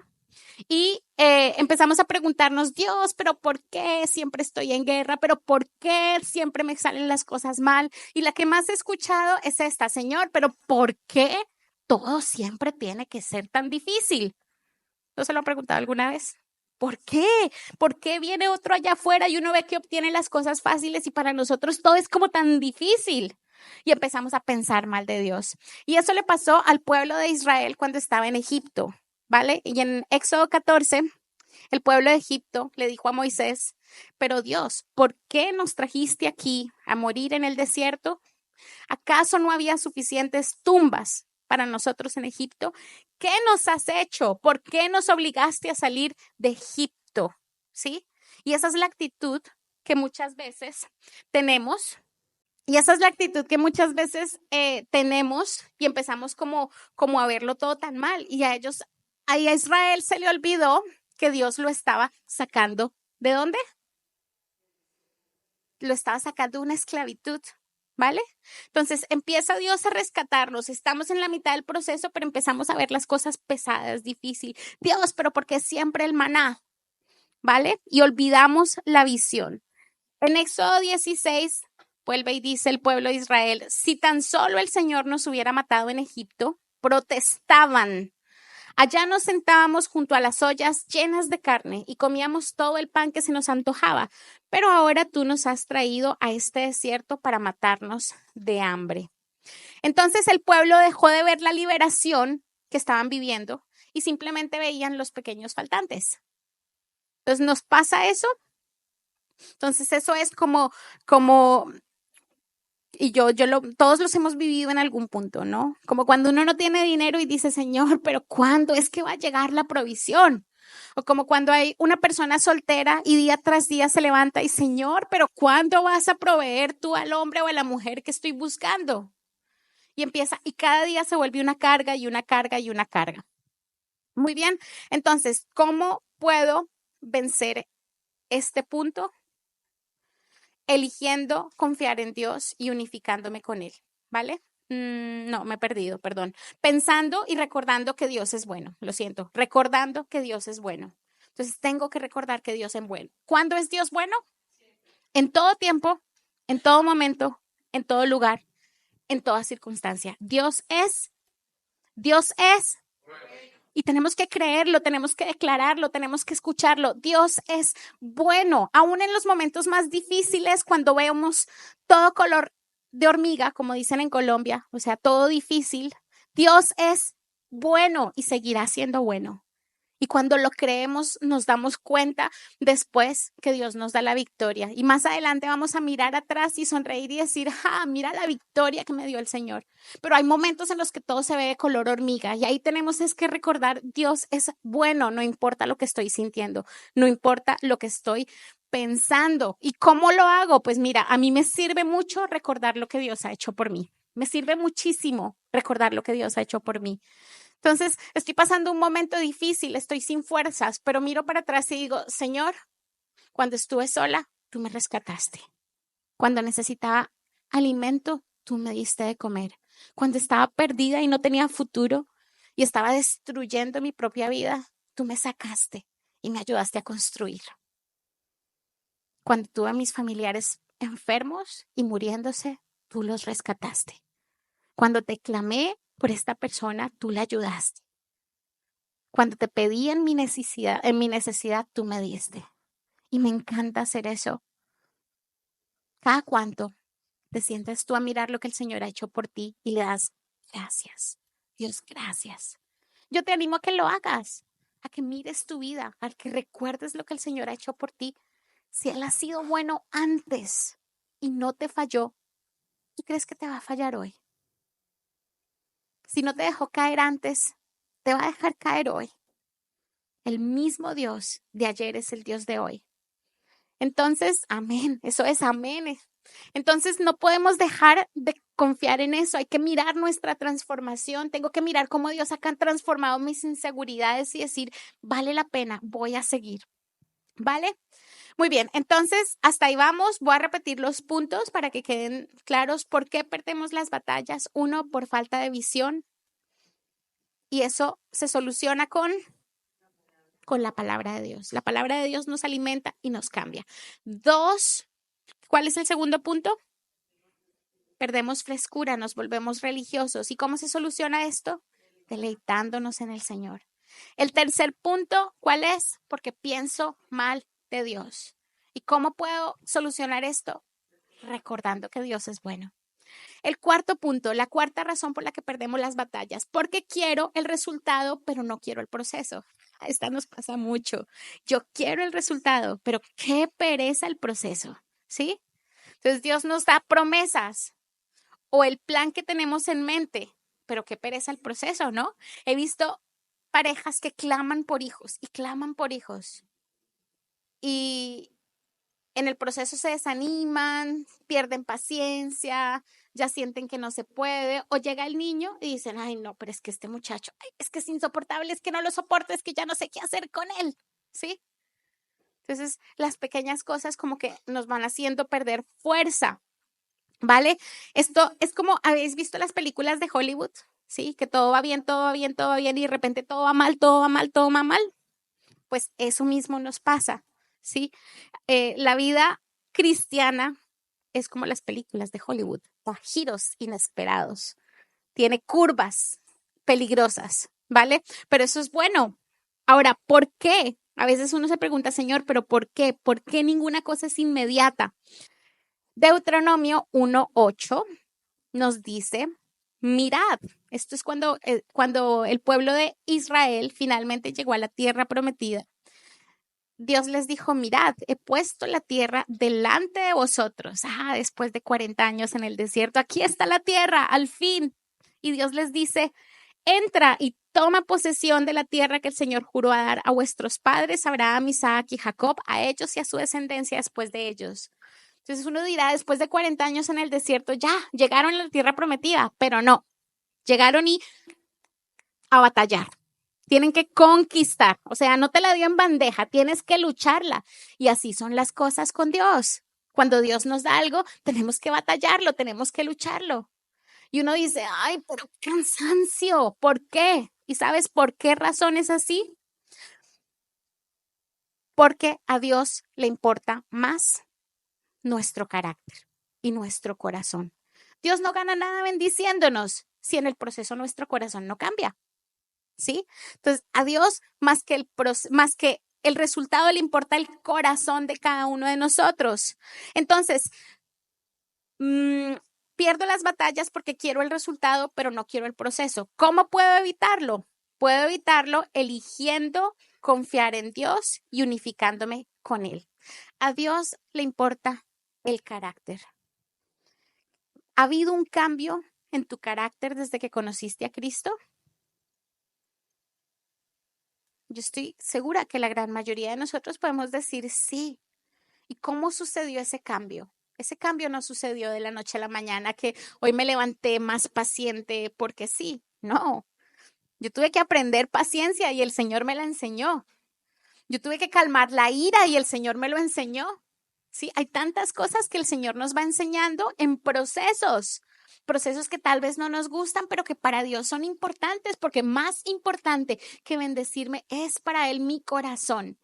Y empezamos a preguntarnos, Dios, pero ¿por qué siempre estoy en guerra? ¿Pero por qué siempre me salen las cosas mal? Y la que más he escuchado es esta, Señor, pero ¿por qué todo siempre tiene que ser tan difícil? ¿No se lo ha preguntado alguna vez? ¿Por qué? ¿Por qué viene otro allá afuera y uno ve que obtiene las cosas fáciles y para nosotros todo es como tan difícil? Y empezamos a pensar mal de Dios. Y eso le pasó al pueblo de Israel cuando estaba en Egipto. ¿Vale? Y en Éxodo 14, el pueblo de Egipto le dijo a Moisés, pero Dios, ¿por qué nos trajiste aquí a morir en el desierto? ¿Acaso no había suficientes tumbas para nosotros en Egipto? ¿Qué nos has hecho? ¿Por qué nos obligaste a salir de Egipto? ¿Sí? Y esa es la actitud que muchas veces tenemos Y esa es la actitud que muchas veces tenemos y empezamos como a verlo todo tan mal. Y a Israel se le olvidó que Dios lo estaba sacando. ¿De dónde? Lo estaba sacando de una esclavitud, ¿vale? Entonces empieza Dios a rescatarnos. Estamos en la mitad del proceso, pero empezamos a ver las cosas pesadas, difícil. Dios, pero ¿por qué siempre el maná? ¿Vale? Y olvidamos la visión. En Éxodo 16, vuelve y dice el pueblo de Israel, si tan solo el Señor nos hubiera matado en Egipto, protestaban. Allá nos sentábamos junto a las ollas llenas de carne y comíamos todo el pan que se nos antojaba, pero ahora tú nos has traído a este desierto para matarnos de hambre. Entonces el pueblo dejó de ver la liberación que estaban viviendo y simplemente veían los pequeños faltantes. Entonces nos pasa eso. Entonces eso es como y todos los hemos vivido en algún punto, ¿no? Como cuando uno no tiene dinero y dice, Señor, pero ¿cuándo es que va a llegar la provisión? O como cuando hay una persona soltera y día tras día se levanta y, Señor, pero ¿cuándo vas a proveer tú al hombre o a la mujer que estoy buscando? Y empieza, y cada día se vuelve una carga y una carga y una carga. Muy bien, entonces, ¿cómo puedo vencer este punto? Eligiendo confiar en Dios y unificándome con Él, ¿vale? No, me he perdido, perdón. Pensando y recordando que Dios es bueno, lo siento, recordando que Dios es bueno. Entonces tengo que recordar que Dios es bueno. ¿Cuándo es Dios bueno? En todo tiempo, en todo momento, en todo lugar, en toda circunstancia. Dios es. Y tenemos que creerlo, tenemos que declararlo, tenemos que escucharlo. Dios es bueno, aún en los momentos más difíciles, cuando vemos todo color de hormiga, como dicen en Colombia, o sea, todo difícil. Dios es bueno y seguirá siendo bueno. Y cuando lo creemos, nos damos cuenta después que Dios nos da la victoria. Y más adelante vamos a mirar atrás y sonreír y decir, mira la victoria que me dio el Señor. Pero hay momentos en los que todo se ve de color hormiga y ahí tenemos es que recordar, Dios es bueno, no importa lo que estoy sintiendo, no importa lo que estoy pensando. ¿Y cómo lo hago? Pues mira, a mí me sirve mucho recordar lo que Dios ha hecho por mí. Me sirve muchísimo recordar lo que Dios ha hecho por mí. Entonces, estoy pasando un momento difícil, estoy sin fuerzas, pero miro para atrás y digo, Señor, cuando estuve sola, tú me rescataste. Cuando necesitaba alimento, tú me diste de comer. Cuando estaba perdida y no tenía futuro y estaba destruyendo mi propia vida, tú me sacaste y me ayudaste a construir. Cuando tuve a mis familiares enfermos y muriéndose, tú los rescataste. Cuando te clamé por esta persona, tú la ayudaste. Cuando te pedí en mi necesidad, tú me diste. Y me encanta hacer eso. ¿Cada cuánto te sientes tú a mirar lo que el Señor ha hecho por ti y le das gracias? Dios, gracias. Yo te animo a que lo hagas, a que mires tu vida, a que recuerdes lo que el Señor ha hecho por ti. Si Él ha sido bueno antes y no te falló, ¿tú crees que te va a fallar hoy? Si no te dejó caer antes, te va a dejar caer hoy. El mismo Dios de ayer es el Dios de hoy. Entonces, amén, eso es amén. Entonces, no podemos dejar de confiar en eso, hay que mirar nuestra transformación, tengo que mirar cómo Dios ha transformado mis inseguridades y decir, vale la pena, voy a seguir, ¿vale? Muy bien, entonces, hasta ahí vamos, voy a repetir los puntos para que queden claros por qué perdemos las batallas. Uno, por falta de visión, y eso se soluciona con la palabra de Dios. La palabra de Dios nos alimenta y nos cambia. Dos, ¿cuál es el segundo punto? Perdemos frescura, nos volvemos religiosos. ¿Y cómo se soluciona esto? Deleitándonos en el Señor. El tercer punto, ¿cuál es? Porque pienso mal de Dios. ¿Y cómo puedo solucionar esto? Recordando que Dios es bueno. El cuarto punto, la cuarta razón por la que perdemos las batallas, porque quiero el resultado, pero no quiero el proceso. A esta nos pasa mucho. Yo quiero el resultado, pero qué pereza el proceso, ¿sí? Entonces Dios nos da promesas o el plan que tenemos en mente, pero qué pereza el proceso, ¿no? He visto parejas que claman por hijos y claman por hijos y en el proceso se desaniman, pierden paciencia, ya sienten que no se puede, o llega el niño y dicen, ay, no, pero es que este muchacho, ay, es que es insoportable, es que no lo soporto, es que ya no sé qué hacer con él, ¿sí? Entonces, las pequeñas cosas como que nos van haciendo perder fuerza, ¿vale? Esto es como, ¿habéis visto las películas de Hollywood? ¿Sí? Que todo va bien, todo va bien, todo va bien y de repente todo va mal, todo va mal, todo va mal. Pues eso mismo nos pasa, ¿sí? La vida cristiana es como las películas de Hollywood, da giros inesperados, tiene curvas peligrosas, ¿vale? Pero eso es bueno. Ahora, ¿por qué? A veces uno se pregunta, Señor, ¿pero por qué? ¿Por qué ninguna cosa es inmediata? Deuteronomio 1:8 nos dice, mirad, esto es cuando el pueblo de Israel finalmente llegó a la tierra prometida. Dios les dijo, mirad, he puesto la tierra delante de vosotros. Después de 40 años en el desierto, aquí está la tierra, al fin. Y Dios les dice, entra y toma posesión de la tierra que el Señor juró a dar a vuestros padres, Abraham, Isaac y Jacob, a ellos y a su descendencia después de ellos. Entonces uno dirá, después de 40 años en el desierto, ya llegaron a la tierra prometida, pero no, llegaron y a batallar. Tienen que conquistar, o sea, no te la dio en bandeja, tienes que lucharla. Y así son las cosas con Dios. Cuando Dios nos da algo, tenemos que batallarlo, tenemos que lucharlo. Y uno dice, ay, pero qué cansancio, ¿por qué? ¿Y sabes por qué razón es así? Porque a Dios le importa más nuestro carácter y nuestro corazón. Dios no gana nada bendiciéndonos si en el proceso nuestro corazón no cambia. ¿Sí? Entonces, a Dios más que el resultado le importa el corazón de cada uno de nosotros. Entonces, pierdo las batallas porque quiero el resultado, pero no quiero el proceso. ¿Cómo puedo evitarlo? Puedo evitarlo eligiendo confiar en Dios y unificándome con Él. A Dios le importa el carácter. ¿Ha habido un cambio en tu carácter desde que conociste a Cristo? Yo estoy segura que la gran mayoría de nosotros podemos decir sí. ¿Y cómo sucedió ese cambio? Ese cambio no sucedió de la noche a la mañana, que hoy me levanté más paciente porque sí. No, yo tuve que aprender paciencia y el Señor me la enseñó. Yo tuve que calmar la ira y el Señor me lo enseñó. Sí, hay tantas cosas que el Señor nos va enseñando en procesos que tal vez no nos gustan, pero que para Dios son importantes, porque más importante que bendecirme es para Él mi corazón.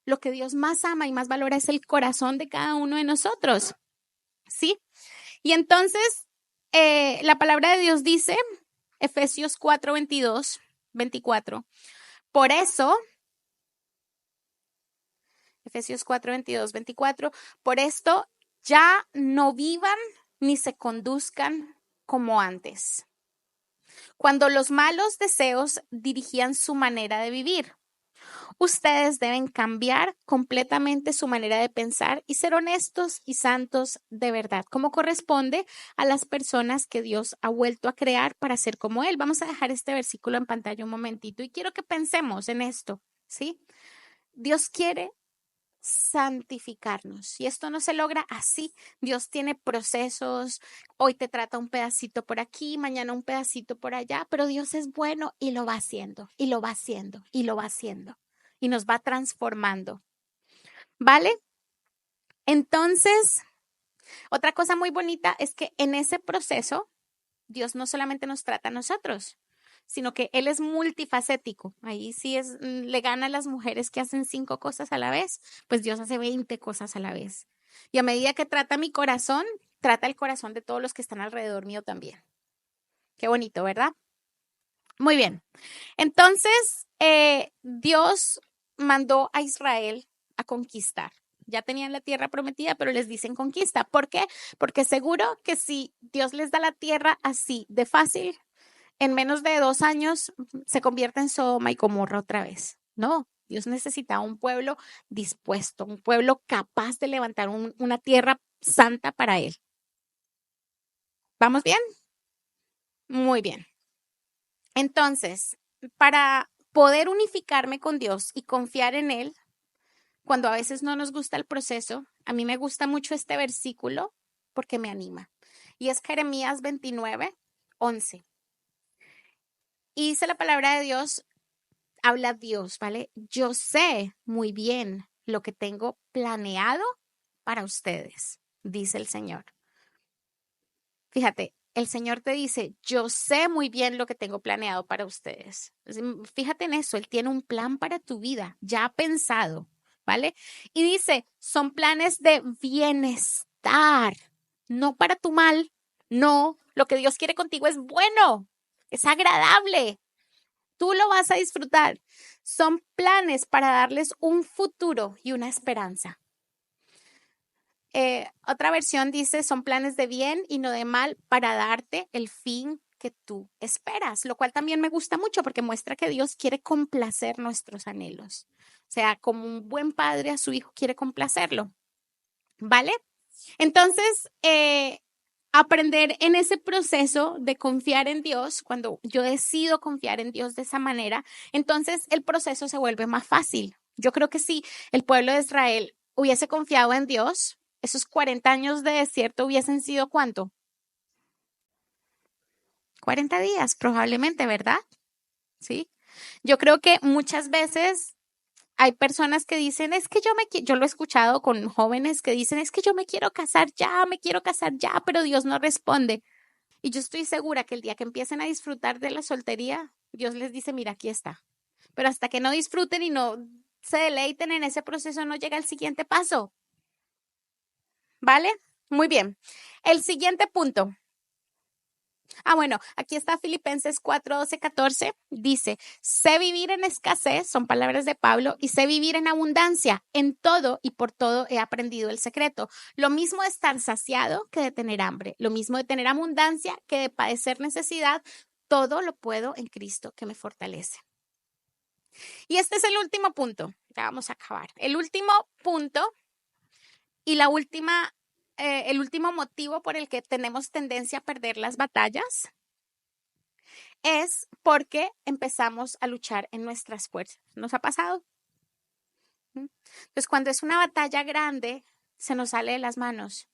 Lo que Dios más ama y más valora es el corazón de cada uno de nosotros. ¿Sí? Y entonces, la palabra de Dios dice, Efesios 4:22-24, por eso, Efesios 4:22-24, por esto ya no vivan ni se conduzcan como antes, cuando los malos deseos dirigían su manera de vivir. Ustedes deben cambiar completamente su manera de pensar y ser honestos y santos de verdad, como corresponde a las personas que Dios ha vuelto a crear para ser como Él. Vamos a dejar este versículo en pantalla un momentito y quiero que pensemos en esto, ¿sí? Dios quiere santificarnos y esto no se logra así. Dios tiene procesos, hoy te trata un pedacito por aquí, mañana un pedacito por allá, pero Dios es bueno y lo va haciendo, y lo va haciendo, y lo va haciendo, y nos va transformando, ¿vale? Entonces, otra cosa muy bonita es que en ese proceso, Dios no solamente nos trata a nosotros, sino que Él es multifacético. Ahí sí le gana a las mujeres que hacen 5 cosas a la vez, pues Dios hace 20 cosas a la vez. Y a medida que trata mi corazón, trata el corazón de todos los que están alrededor mío también. Qué bonito, ¿verdad? Muy bien. Entonces, Dios mandó a Israel a conquistar. Ya tenían la tierra prometida, pero les dicen conquista. ¿Por qué? Porque seguro que si Dios les da la tierra así de fácil, en menos de 2 años se convierte en Sodoma y Gomorra otra vez. No, Dios necesita un pueblo dispuesto, un pueblo capaz de levantar una tierra santa para Él. ¿Vamos bien? Muy bien. Entonces, para poder unificarme con Dios y confiar en Él, cuando a veces no nos gusta el proceso, a mí me gusta mucho este versículo porque me anima. Y es Jeremías 29:11. Y dice la palabra de Dios, habla Dios, ¿vale? Yo sé muy bien lo que tengo planeado para ustedes, dice el Señor. Fíjate, el Señor te dice, yo sé muy bien lo que tengo planeado para ustedes. Fíjate en eso, Él tiene un plan para tu vida, ya pensado, ¿vale? Y dice, son planes de bienestar, no para tu mal, no, lo que Dios quiere contigo es bueno, es agradable, tú lo vas a disfrutar. Son planes para darles un futuro y una esperanza. Otra versión dice, son planes de bien y no de mal para darte el fin que tú esperas, lo cual también me gusta mucho porque muestra que Dios quiere complacer nuestros anhelos. O sea, como un buen padre a su hijo quiere complacerlo, ¿vale? Entonces, aprender en ese proceso de confiar en Dios, cuando yo decido confiar en Dios de esa manera, entonces el proceso se vuelve más fácil. Yo creo que si el pueblo de Israel hubiese confiado en Dios, esos 40 años de desierto hubiesen sido ¿cuánto? 40 días, probablemente, ¿verdad? Sí. Yo creo que muchas veces hay personas que dicen, es que yo lo he escuchado con jóvenes que dicen, es que yo me quiero casar ya, me quiero casar ya, pero Dios no responde. Y yo estoy segura que el día que empiecen a disfrutar de la soltería, Dios les dice, mira, aquí está. Pero hasta que no disfruten y no se deleiten en ese proceso, no llega el siguiente paso. ¿Vale? Muy bien. El siguiente punto. Bueno, aquí está Filipenses 4:12-14. Dice, sé vivir en escasez, son palabras de Pablo, y sé vivir en abundancia. En todo y por todo he aprendido el secreto. Lo mismo de estar saciado que de tener hambre. Lo mismo de tener abundancia que de padecer necesidad. Todo lo puedo en Cristo que me fortalece. Y este es el último punto. Ya vamos a acabar. El último punto y el último motivo por el que tenemos tendencia a perder las batallas es porque empezamos a luchar en nuestras fuerzas. ¿Nos ha pasado? Entonces, cuando es una batalla grande, se nos sale de las manos,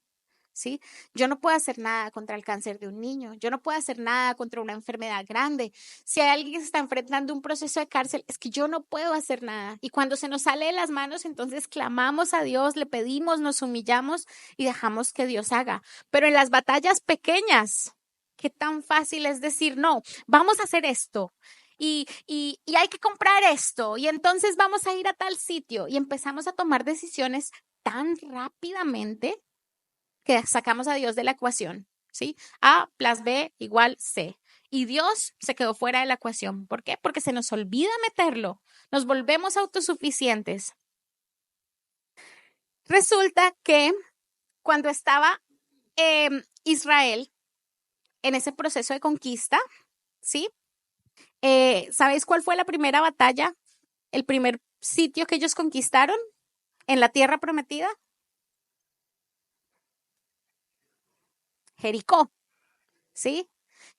¿sí? Yo no puedo hacer nada contra el cáncer de un niño, yo no puedo hacer nada contra una enfermedad grande. Si hay alguien que se está enfrentando un proceso de cárcel, es que yo no puedo hacer nada. Y cuando se nos sale de las manos, entonces clamamos a Dios, le pedimos, nos humillamos y dejamos que Dios haga. Pero en las batallas pequeñas, qué tan fácil es decir, no, vamos a hacer esto. Y hay que comprar esto, y entonces vamos a ir a tal sitio, y empezamos a tomar decisiones tan rápidamente que sacamos a Dios de la ecuación, ¿sí? A plus B igual C. Y Dios se quedó fuera de la ecuación. ¿Por qué? Porque se nos olvida meterlo. Nos volvemos autosuficientes. Resulta que cuando estaba Israel en ese proceso de conquista, ¿sí? ¿Sabéis cuál fue la primera batalla? El primer sitio que ellos conquistaron en la tierra prometida. Jericó, ¿sí?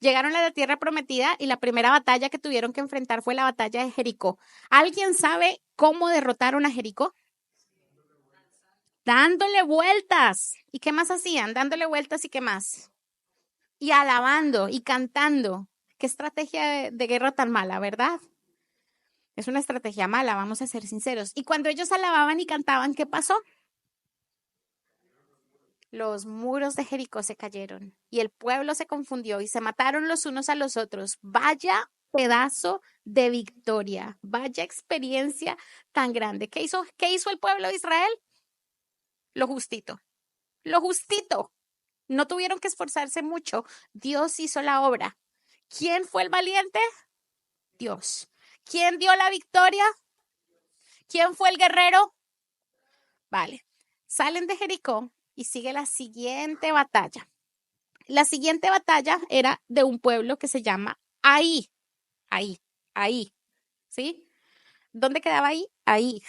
Llegaron a la tierra prometida y la primera batalla que tuvieron que enfrentar fue la batalla de Jericó. ¿Alguien sabe cómo derrotaron a Jericó? Dándole vueltas. ¿Y qué más hacían? Dándole vueltas y qué más. Y alabando y cantando. Qué estrategia de guerra tan mala, ¿verdad? Es una estrategia mala, vamos a ser sinceros. Y cuando ellos alababan y cantaban, ¿qué pasó? Los muros de Jericó se cayeron y el pueblo se confundió y se mataron los unos a los otros. Vaya pedazo de victoria, vaya experiencia tan grande. Qué hizo el pueblo de Israel? Lo justito, lo justito. No tuvieron que esforzarse mucho. Dios hizo la obra. ¿Quién fue el valiente? Dios. ¿Quién dio la victoria? ¿Quién fue el guerrero? Vale. Salen de Jericó y sigue la siguiente batalla. La siguiente batalla era de un pueblo que se llama Ahí, ahí, ¿sí? ¿Dónde quedaba ahí? Ahí.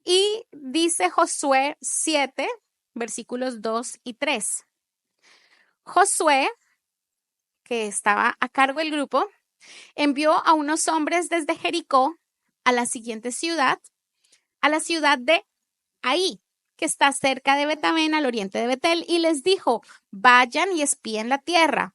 Y dice Josué 7, versículos 2 y 3. Josué, que estaba a cargo del grupo, envió a unos hombres desde Jericó a la siguiente ciudad a la ciudad de Ahí, que está cerca de Betamén, al oriente de Betel, y les dijo, vayan y espíen la tierra.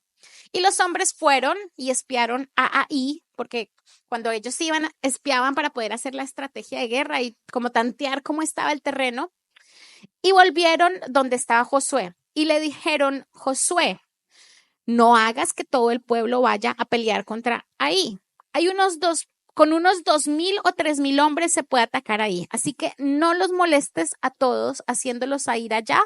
Y los hombres fueron y espiaron a Ahí, porque cuando ellos iban, espiaban para poder hacer la estrategia de guerra y como tantear cómo estaba el terreno, y volvieron donde estaba Josué. Y le dijeron, Josué, no hagas que todo el pueblo vaya a pelear contra Ahí. Hay con unos 2,000 o 3,000 hombres se puede atacar ahí. Así que no los molestes a todos haciéndolos a ir allá,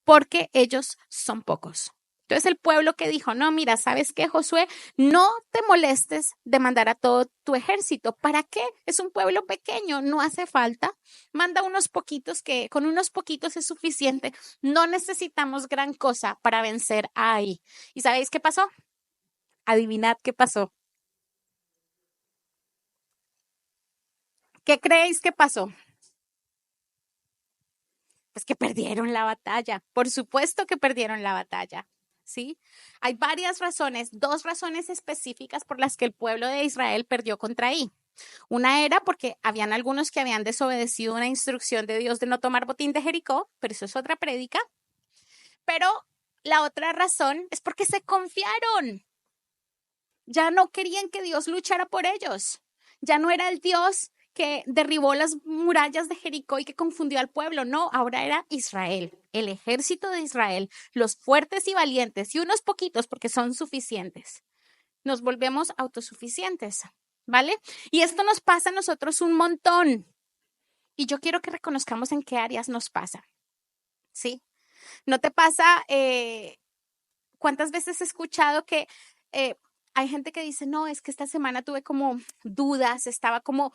porque ellos son pocos. Entonces el pueblo que dijo, no, mira, ¿sabes qué, Josué? No te molestes de mandar a todo tu ejército. ¿Para qué? Es un pueblo pequeño, no hace falta. Manda unos poquitos, que con unos poquitos es suficiente. No necesitamos gran cosa para vencer a Ahí. ¿Y sabéis qué pasó? Adivinad qué pasó. ¿Qué creéis que pasó? Pues que perdieron la batalla. Por supuesto que perdieron la batalla. ¿Sí? Hay varias razones, dos razones específicas por las que el pueblo de Israel perdió contra Ahí. Una era porque habían algunos que habían desobedecido una instrucción de Dios de no tomar botín de Jericó, pero eso es otra prédica. Pero la otra razón es porque se confiaron. Ya no querían que Dios luchara por ellos. Ya no era el Dios que derribó las murallas de Jericó y que confundió al pueblo. No, ahora era Israel, el ejército de Israel, los fuertes y valientes y unos poquitos porque son suficientes. Nos volvemos autosuficientes, ¿vale? Y esto nos pasa a nosotros un montón. Y yo quiero que reconozcamos en qué áreas nos pasa, ¿sí? ¿No te pasa? ¿Cuántas veces he escuchado que eh, hay gente que dice, no, es que esta semana tuve como dudas, estaba como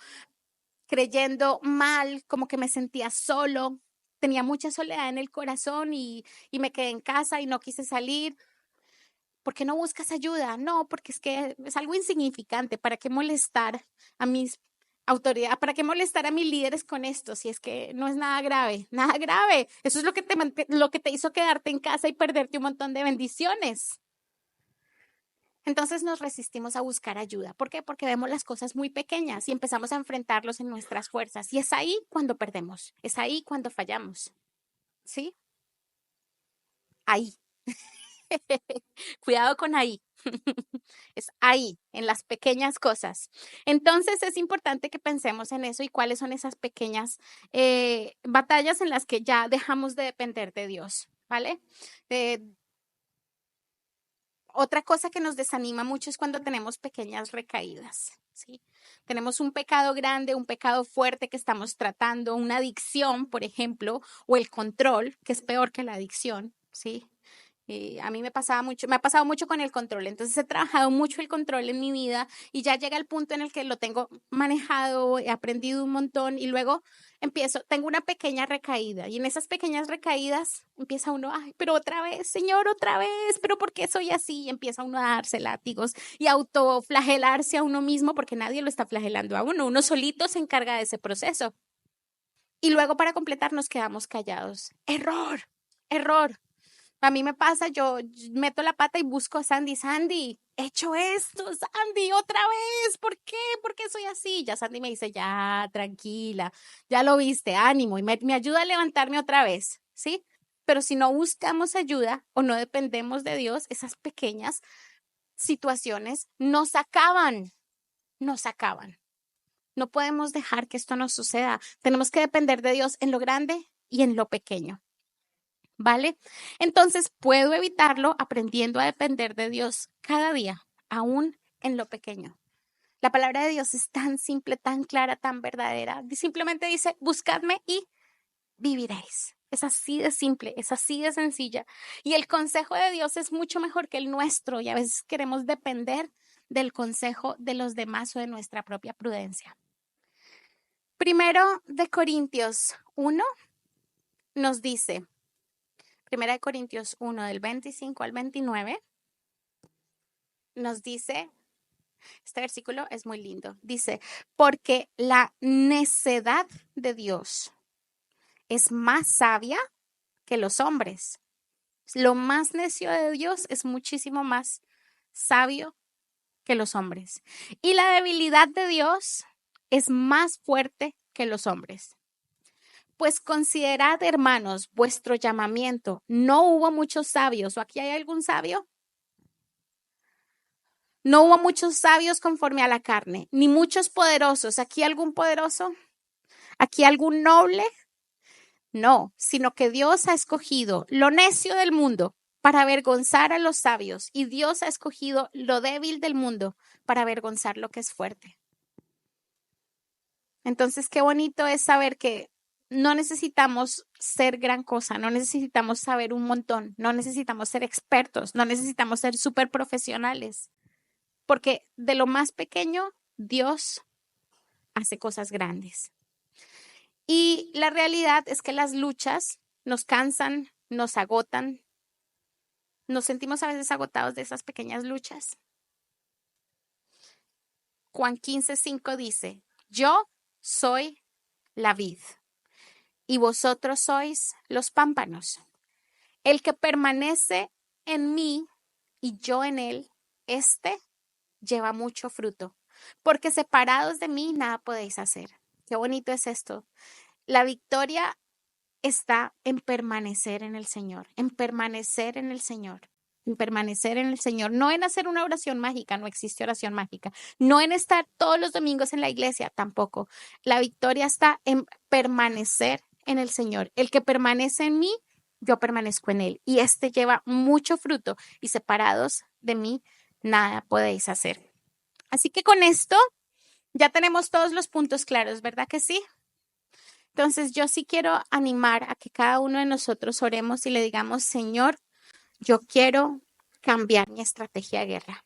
creyendo mal, como que me sentía solo, tenía mucha soledad en el corazón y me quedé en casa y no quise salir? ¿Por qué no buscas ayuda? No, porque es que es algo insignificante. ¿Para qué molestar a mis autoridades? ¿Para qué molestar a mis líderes con esto? Si es que no es nada grave, nada grave. Eso es lo que te hizo quedarte en casa y perderte un montón de bendiciones. Entonces nos resistimos a buscar ayuda. ¿Por qué? Porque vemos las cosas muy pequeñas y empezamos a enfrentarlos en nuestras fuerzas. Y es ahí cuando perdemos, es ahí cuando fallamos. ¿Sí? Ahí. Cuidado con ahí. Es ahí, en las pequeñas cosas. Entonces es importante que pensemos en eso y cuáles son esas pequeñas batallas en las que ya dejamos de depender de Dios, ¿vale? Eh, Otra cosa que nos desanima mucho es cuando tenemos pequeñas recaídas, ¿sí? Tenemos un pecado grande, un pecado fuerte que estamos tratando, una adicción, por ejemplo, o el control, que es peor que la adicción, ¿sí? A mí me ha pasado mucho con el control, entonces he trabajado mucho el control en mi vida y ya llega el punto en el que lo tengo manejado, he aprendido un montón y luego tengo una pequeña recaída y en esas pequeñas recaídas empieza uno, ay, pero otra vez, Señor, otra vez, pero ¿por qué soy así? Y empieza uno a darse látigos y autoflagelarse a uno mismo porque nadie lo está flagelando a uno solito se encarga de ese proceso. Y luego para completar nos quedamos callados. Error, error. A mí me pasa, yo meto la pata y busco a Sandy. Sandy, he hecho esto, Sandy, otra vez. ¿Por qué? ¿Por qué soy así? Ya Sandy me dice, ya, tranquila, ya lo viste, ánimo. Y me ayuda a levantarme otra vez, ¿sí? Pero si no buscamos ayuda o no dependemos de Dios, esas pequeñas situaciones nos acaban, nos acaban. No podemos dejar que esto nos suceda. Tenemos que depender de Dios en lo grande y en lo pequeño. ¿Vale? Entonces puedo evitarlo aprendiendo a depender de Dios cada día, aún en lo pequeño. La palabra de Dios es tan simple, tan clara, tan verdadera. Simplemente dice, buscadme y viviréis. Es así de simple, es así de sencilla. Y el consejo de Dios es mucho mejor que el nuestro y a veces queremos depender del consejo de los demás o de nuestra propia prudencia. Primero de Corintios 1 nos dice, Primera de Corintios 1 del 25 al 29, nos dice, este versículo es muy lindo, dice, porque la necedad de Dios es más sabia que los hombres. Lo más necio de Dios es muchísimo más sabio que los hombres. Y la debilidad de Dios es más fuerte que los hombres. Pues considerad, hermanos, vuestro llamamiento. No hubo muchos sabios. ¿O aquí hay algún sabio? No hubo muchos sabios conforme a la carne, ni muchos poderosos. ¿Aquí algún poderoso? ¿Aquí algún noble? No, sino que Dios ha escogido lo necio del mundo para avergonzar a los sabios, y Dios ha escogido lo débil del mundo para avergonzar lo que es fuerte. Entonces, qué bonito es saber que no necesitamos ser gran cosa, no necesitamos saber un montón, no necesitamos ser expertos, no necesitamos ser súper profesionales, porque de lo más pequeño, Dios hace cosas grandes. Y la realidad es que las luchas nos cansan, nos agotan, nos sentimos a veces agotados de esas pequeñas luchas. Juan 15:5 dice, yo soy la vid y vosotros sois los pámpanos. El que permanece en mí y yo en él, este lleva mucho fruto, porque separados de mí nada podéis hacer. Qué bonito es esto. La victoria está en permanecer en el Señor, en permanecer en el Señor, en permanecer en el Señor, no en hacer una oración mágica, no existe oración mágica, no en estar todos los domingos en la iglesia, tampoco. La victoria está en permanecer en el Señor. El que permanece en mí, yo permanezco en él, y este lleva mucho fruto, y separados de mí, nada podéis hacer. Así que con esto ya tenemos todos los puntos claros, ¿verdad que sí? Entonces, yo sí quiero animar a que cada uno de nosotros oremos y le digamos, Señor, yo quiero cambiar mi estrategia de guerra.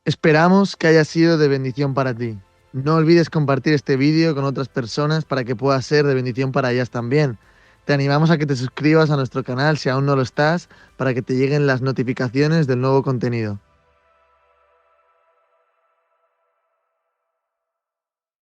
Esperamos que haya sido de bendición para ti. No olvides compartir este vídeo con otras personas para que pueda ser de bendición para ellas también. Te animamos a que te suscribas a nuestro canal si aún no lo estás, para que te lleguen las notificaciones del nuevo contenido.